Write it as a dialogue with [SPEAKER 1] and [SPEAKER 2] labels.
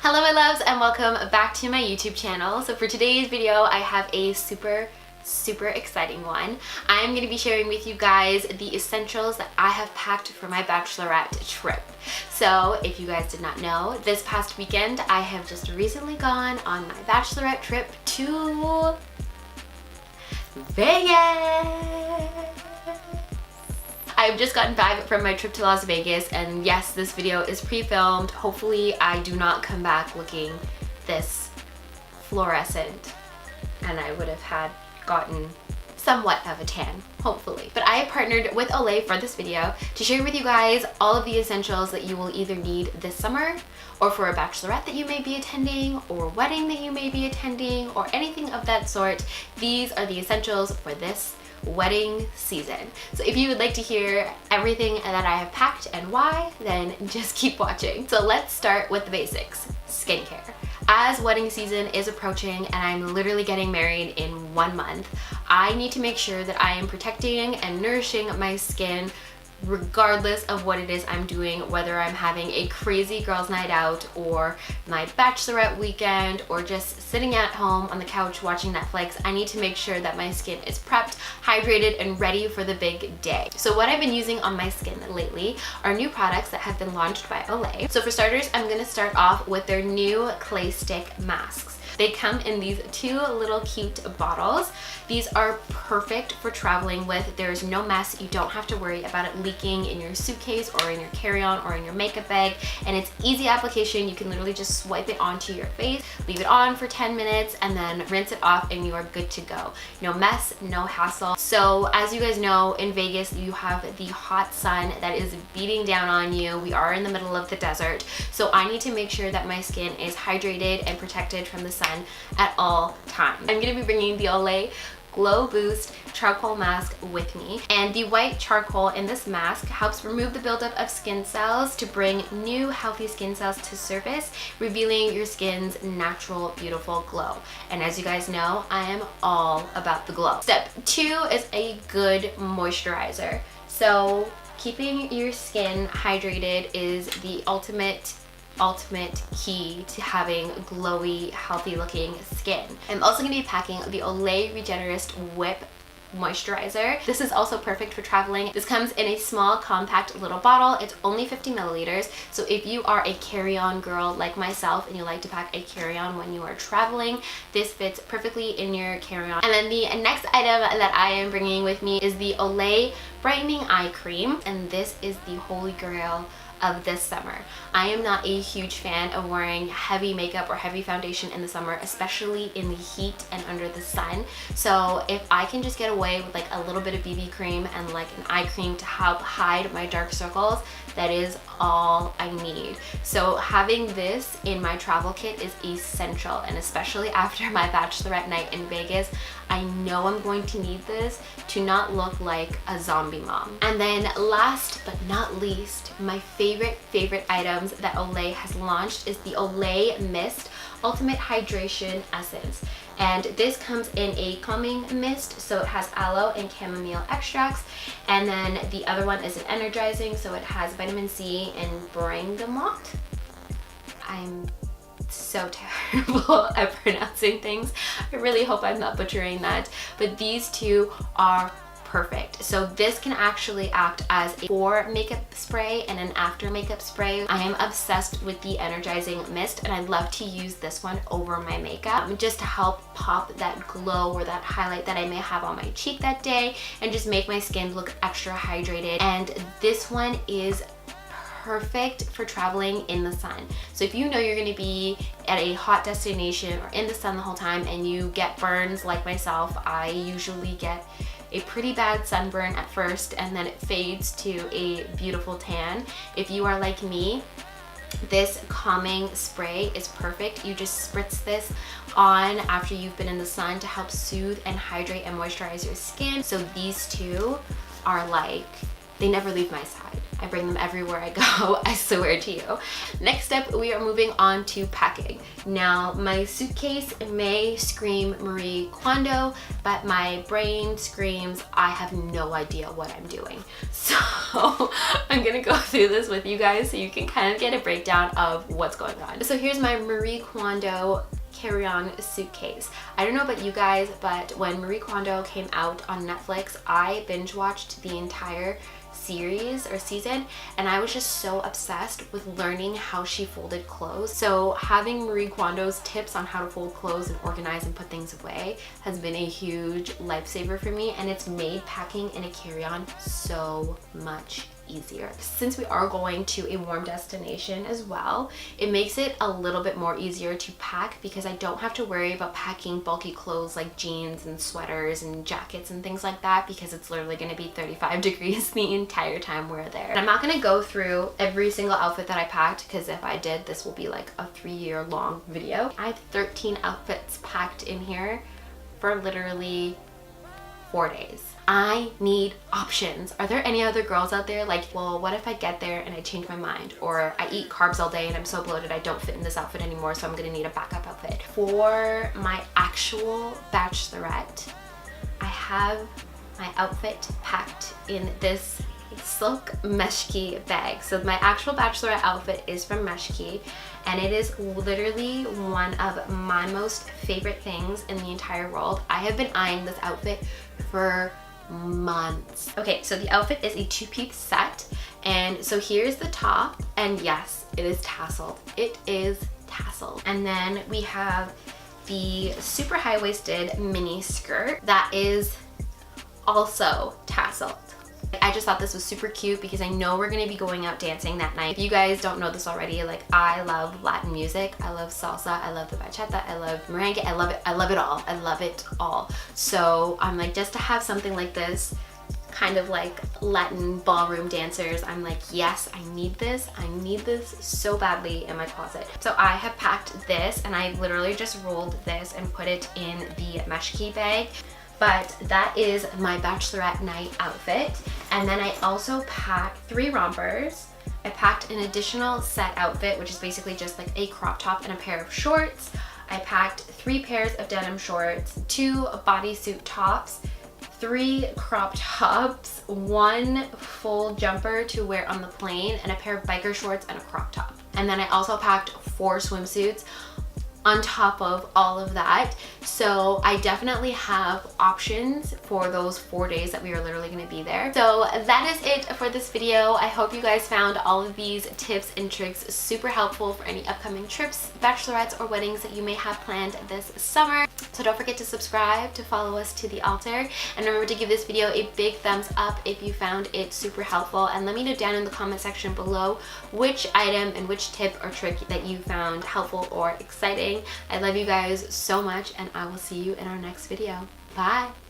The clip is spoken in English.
[SPEAKER 1] Hello my loves and welcome back to my YouTube channel. So for today's video I have a super exciting one. I'm going to be sharing with you guys the essentials that I have packed for my Bachelorette trip. So if you guys did not know, this past weekend I have just recently gone on my Bachelorette trip to Vegas. I've just gotten back from my trip to Las Vegas, and yes, this video is pre-filmed. Hopefully I do not come back looking this fluorescent and I would have gotten somewhat of a tan, hopefully. But I have partnered with Olay for this video to share with you guys all of the essentials that you will either need this summer, or for a bachelorette that you may be attending, or a wedding that you may be attending, or anything of that sort. These are the essentials for this wedding season. So if you would like to hear everything that I have packed and why, then just keep watching. So let's start with the basics. Skincare. As wedding season is approaching and I'm literally getting married in 1 month, I need to make sure that I am protecting and nourishing my skin regardless of what it is I'm doing, whether I'm having a crazy girls night out or my bachelorette weekend or just sitting at home on the couch watching Netflix. I need to make sure that my skin is prepped, hydrated, and ready for the big day. So what I've been using on my skin lately are new products that have been launched by Olay. So for starters, I'm going to start off with their new clay stick masks. They come in these 2 little cute bottles. These are perfect for traveling with. There's no mess. You don't have to worry about it leaking in your suitcase or in your carry-on or in your makeup bag. And it's easy application. You can literally just swipe it onto your face, leave it on for 10 minutes, and then rinse it off and you are good to go. No mess, no hassle. So as you guys know, in Vegas, you have the hot sun that is beating down on you. We are in the middle of the desert. So I need to make sure that my skin is hydrated and protected from the sun at all times. I'm going to be bringing the Olay Glow Boost charcoal mask with me, and the white charcoal in this mask helps remove the buildup of skin cells to bring new healthy skin cells to surface, revealing your skin's natural beautiful glow. And as you guys know, I am all about the glow. Step 2 is a good moisturizer. So keeping your skin hydrated is the ultimate key to having glowy, healthy looking skin. I'm also going to be packing the Olay Regenerist Whip moisturizer. This is also perfect for traveling. This comes in a small compact little bottle. It's only 50 milliliters. So if you are a carry-on girl like myself and you like to pack a carry-on when you are traveling, this fits perfectly in your carry-on. And then the next item that I am bringing with me is the Olay Brightening Eye Cream, and this is the holy grail of this summer. I am not a huge fan of wearing heavy makeup or heavy foundation in the summer, especially in the heat and under the sun. So if I can just get away with like a little bit of BB cream and like an eye cream to help hide my dark circles, that is all I need. So having this in my travel kit is essential, and especially after my bachelorette night in Vegas, I know I'm going to need this to not look like a zombie mom. And then last but not least, my favorite items that Olay has launched is the Olay Mist Ultimate Hydration Essence. And this comes in a calming mist, so it has aloe and chamomile extracts. And then the other one is an energizing, so it has vitamin C and bergamot. I'm so terrible at pronouncing things. I really hope I'm not butchering that. But these 2 are perfect. So this can actually act as a before makeup spray and an after makeup spray. I am obsessed with the Energizing Mist, and I love to use this one over my makeup just to help pop that glow or that highlight that I may have on my cheek that day and just make my skin look extra hydrated. And this one is perfect for traveling in the sun. So if you know you're going to be at a hot destination or in the sun the whole time and you get burns like myself, I usually get a pretty bad sunburn at first and then it fades to a beautiful tan. If you are like me, this calming spray is perfect. You just spritz this on after you've been in the sun to help soothe and hydrate and moisturize your skin. So these 2 are like they never leave my side. I bring them everywhere I go, I swear to you. Next up, we are moving on to packing. Now, my suitcase may scream Marie Kondo, but my brain screams, I have no idea what I'm doing. So I'm gonna go through this with you guys so you can kind of get a breakdown of what's going on. So here's my Marie Kondo carry-on suitcase. I don't know about you guys, but when Marie Kondo came out on Netflix, I binge watched the entire series or season, and I was just so obsessed with learning how she folded clothes. So having Marie Kondo's tips on how to fold clothes and organize and put things away has been a huge lifesaver for me, and it's made packing in a carry-on so much easier. Since we are going to a warm destination as well, it makes it a little bit more easier to pack because I don't have to worry about packing bulky clothes like jeans and sweaters and jackets and things like that, because it's literally going to be 35 degrees the entire time we're there. And I'm not going to go through every single outfit that I packed, because if I did, this will be like a 3-year long video. I have 13 outfits packed in here for literally 4 days. I need options. Are there any other girls out there like, well, what if I get there and I change my mind, or I eat carbs all day and I'm so bloated I don't fit in this outfit anymore, so I'm gonna need a backup outfit. For my actual bachelorette, I have my outfit packed in this silk meshki bag. So my actual bachelorette outfit is from Meshki, and it is literally one of my most favorite things in the entire world. I have been eyeing this outfit for months. Okay, so the outfit is a 2-piece set, and so here's the top, and yes, it is tasseled. It is tasseled. And then we have the super high-waisted mini skirt that is also tasseled. I just thought this was super cute because I know we're gonna be going out dancing that night. If you guys don't know this already, like, I love Latin music. I love salsa, I love the bachata, I love merengue, I love it all. I love it all. So I'm like, just to have something like this, kind of like Latin ballroom dancers, I'm like, yes, I need this so badly in my closet. So I have packed this, and I literally just rolled this and put it in the meshki bag. But that is my bachelorette night outfit. And then I also packed 3 rompers. I packed an additional set outfit, which is basically just like a crop top and a pair of shorts. I packed 3 pairs of denim shorts, 2 bodysuit tops, 3 crop tops, 1 full jumper to wear on the plane, and a pair of biker shorts and a crop top. And then I also packed 4 swimsuits on top of all of that. So I definitely have options for those 4 days that we are literally going to be there. So that is it for this video. I hope you guys found all of these tips and tricks super helpful for any upcoming trips, bachelorettes, or weddings that you may have planned this summer. So don't forget to subscribe to follow us to the altar, and remember to give this video a big thumbs up if you found it super helpful, and let me know down in the comment section below which item and which tip or trick that you found helpful or exciting. I love you guys so much, and I will see you in our next video. Bye!